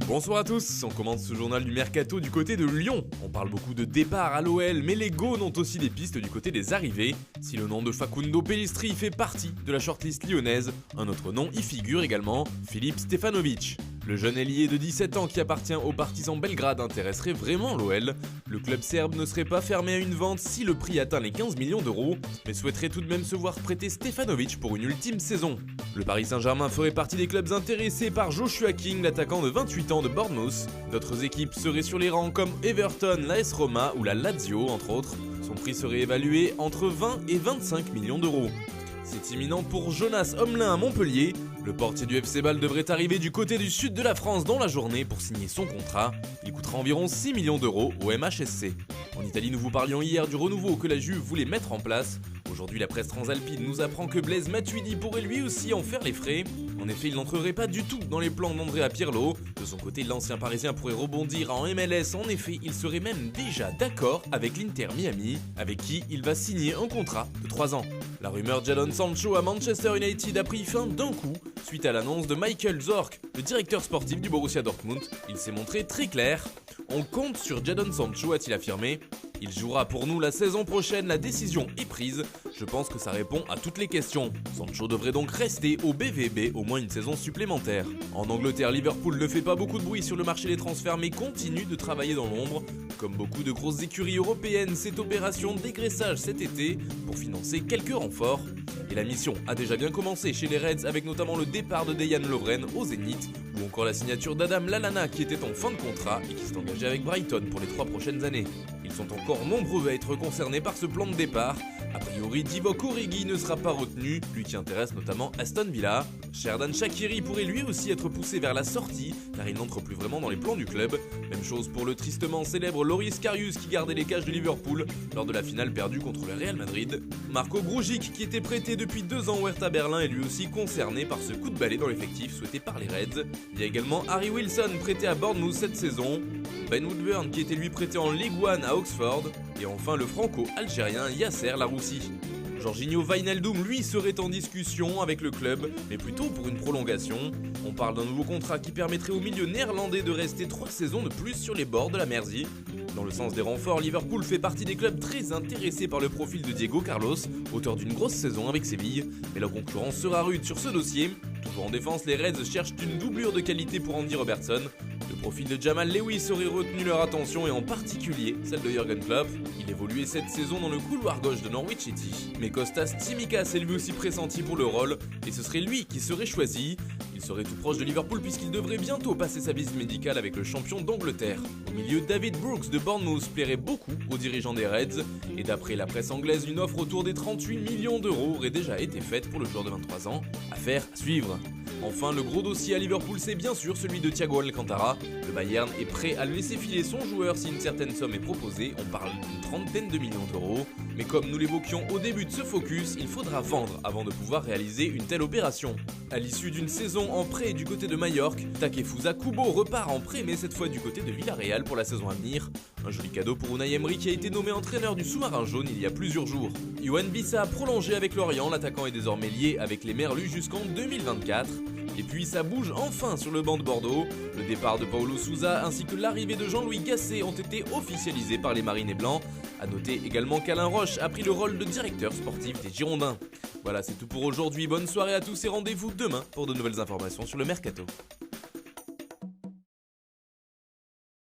Bonsoir à tous, on commence ce journal du Mercato du côté de Lyon. On parle beaucoup de départ à l'OL, mais les Gaunes ont aussi des pistes du côté des arrivées. Si le nom de Facundo Pellistri fait partie de la shortlist lyonnaise, un autre nom y figure également, Filip Stefanovic. Le jeune ailier de 17 ans qui appartient au Partizan Belgrade intéresserait vraiment l'OL. Le club serbe ne serait pas fermé à une vente si le prix atteint les 15 millions d'euros, mais souhaiterait tout de même se voir prêter Stefanovic pour une ultime saison. Le Paris Saint-Germain ferait partie des clubs intéressés par Joshua King, l'attaquant de 28 ans de Bournemouth. D'autres équipes seraient sur les rangs comme Everton, l'AS Roma ou la Lazio entre autres. Son prix serait évalué entre 20 et 25 millions d'euros. C'est imminent pour Jonas Omlin à Montpellier. Le portier du FC Bâle devrait arriver du côté du sud de la France dans la journée pour signer son contrat. Il coûtera environ 6 millions d'euros au MHSC. En Italie, nous vous parlions hier du renouveau que la Juve voulait mettre en place. Aujourd'hui, la presse transalpine nous apprend que Blaise Matuidi pourrait lui aussi en faire les frais. En effet, il n'entrerait pas du tout dans les plans d'Andrea Pirlo. De son côté, l'ancien Parisien pourrait rebondir en MLS. En effet, il serait même déjà d'accord avec l'Inter Miami, avec qui il va signer un contrat de 3 ans. La rumeur Jadon Sancho à Manchester United a pris fin d'un coup suite à l'annonce de Michael Zorc, le directeur sportif du Borussia Dortmund. Il s'est montré très clair. On compte sur Jadon Sancho, a-t-il affirmé. Il jouera pour nous la saison prochaine, la décision est prise. Je pense que ça répond à toutes les questions. Sancho devrait donc rester au BVB au moins une saison supplémentaire. En Angleterre, Liverpool ne fait pas beaucoup de bruit sur le marché des transferts mais continue de travailler dans l'ombre. Comme beaucoup de grosses écuries européennes, cette opération dégraissage cet été pour financer quelques renforts. Et la mission a déjà bien commencé chez les Reds avec notamment le départ de Dejan Lovren au Zénith ou encore la signature d'Adam Lallana qui était en fin de contrat et qui s'est engagé avec Brighton pour les 3 prochaines années. Ils sont encore nombreux à être concernés par ce plan de départ. A priori, Divock Origi ne sera pas retenu, lui qui intéresse notamment Aston Villa. Xherdan Shaqiri pourrait lui aussi être poussé vers la sortie, car il n'entre plus vraiment dans les plans du club. Même chose pour le tristement célèbre Loris Karius qui gardait les cages de Liverpool lors de la finale perdue contre le Real Madrid. Marco Grujic, qui était prêté depuis 2 ans au Hertha Berlin, est lui aussi concerné par ce coup de balai dans l'effectif souhaité par les Reds. Il y a également Harry Wilson, prêté à Bournemouth cette saison. Ben Woodburn, qui était lui prêté en Ligue 1 à Oxford. Et enfin le franco-algérien Yasser Laroussi. Jorginho Wijnaldum, lui, serait en discussion avec le club, mais plutôt pour une prolongation. On parle d'un nouveau contrat qui permettrait au milieu néerlandais de rester 3 saisons de plus sur les bords de la Mersey. Dans le sens des renforts, Liverpool fait partie des clubs très intéressés par le profil de Diego Carlos, auteur d'une grosse saison avec Séville, mais la concurrence sera rude sur ce dossier. Toujours en défense, les Reds cherchent une doublure de qualité pour Andy Robertson. Le profil de Jamal Lewis aurait retenu leur attention et en particulier celle de Jürgen Klopp. Il évoluait cette saison dans le couloir gauche de Norwich City. Mais Kostas Tsimikas est lui aussi pressenti pour le rôle et ce serait lui qui serait choisi. Il serait tout proche de Liverpool puisqu'il devrait bientôt passer sa visite médicale avec le champion d'Angleterre. Au milieu, David Brooks de Bournemouth plairait beaucoup aux dirigeants des Reds. Et d'après la presse anglaise, une offre autour des 38 millions d'euros aurait déjà été faite pour le joueur de 23 ans. Affaire à suivre. Enfin, le gros dossier à Liverpool, c'est bien sûr celui de Thiago Alcantara. Le Bayern est prêt à laisser filer son joueur si une certaine somme est proposée, on parle d'une trentaine de millions d'euros. Mais comme nous l'évoquions au début de ce focus, il faudra vendre avant de pouvoir réaliser une telle opération. À l'issue d'une saison en prêt du côté de Majorque, Takefusa Kubo repart en prêt mais cette fois du côté de Villarreal pour la saison à venir. Un joli cadeau pour Unai Emery qui a été nommé entraîneur du sous-marin jaune il y a plusieurs jours. Yohan Wissa a prolongé avec Lorient, l'attaquant est désormais lié avec les Merlus jusqu'en 2024. Et puis ça bouge enfin sur le banc de Bordeaux. Le départ de Paulo Sousa ainsi que l'arrivée de Jean-Louis Gasset ont été officialisés par les Marinés Blancs. A noter également qu'Alain Roche a pris le rôle de directeur sportif des Girondins. Voilà, c'est tout pour aujourd'hui. Bonne soirée à tous et rendez-vous demain pour de nouvelles informations sur le Mercato.